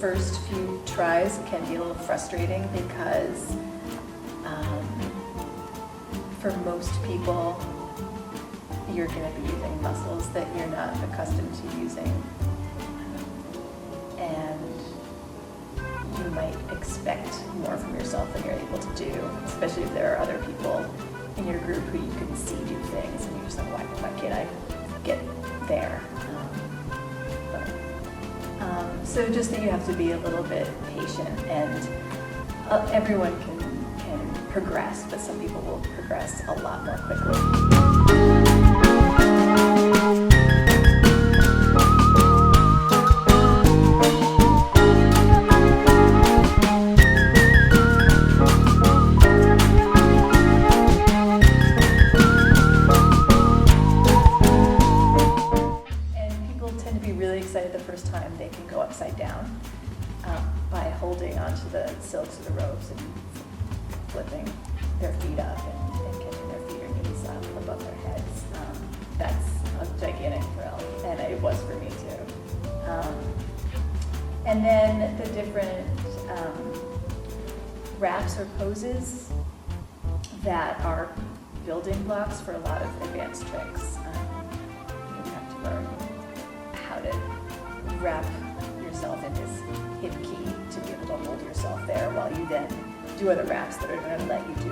first few tries can be a little frustrating because for most people, you're going to be using muscles that you're not accustomed to using. And you might expect more from yourself than you're able to do, especially if there are other people in your group who you can see do things and you're just like, why can't I get there? So just that you have to be a little bit patient, and everyone can progress, but some people will progress a lot more quickly. Excited the first time they can go upside down by holding onto the silks of the robes and flipping their feet up and catching their feet or knees up above their heads. That's a gigantic thrill, and it was for me too. And then the different wraps or poses that are building blocks for a lot of advanced tricks. You have to learn how to wrap yourself in this hip key to be able to hold yourself there while you then do other wraps that are going to let you do